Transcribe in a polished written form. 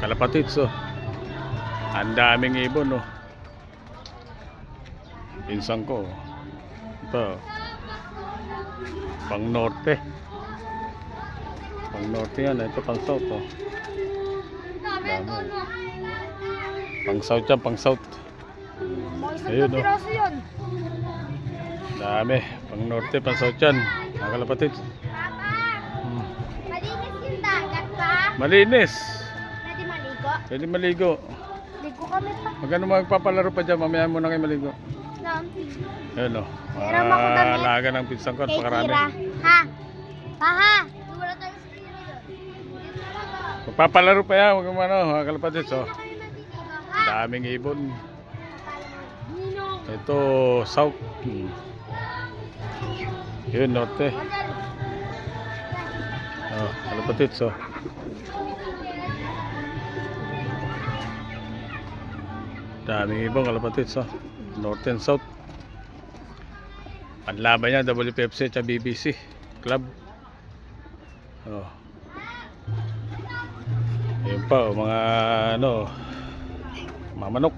kalapatids oh. Ang daming ibon oh. Pinsan ko oh. Ito pang norte. Pang norte yan, ito pang south oh. Dami. Pang south yan, pang south. Ayun oh. Dami, pang norte, pang south yan. Mga kalapatids. Malinis yung dagat pa. Malinis. Pwede maligo? Pwede maligo. Ligo kami pa. Magkano magpapalaro pa dyan, mamaya muna kayo maligo. Ayun o, alaga ng pinsang ko at pakarami. Ha? Ha? Wala tayo sa kira yun. Magpapalaro pa yan, huwag mo ano, mga kalapatids o. Daming ibon. Ito, south. Yun, norte. Oh, kalapatids o. Daming ibon, kalapatids o. North and south. Panlaban niya WPFC at BBC Club. Oh. Ayun pa oh, mga ano, mga manok.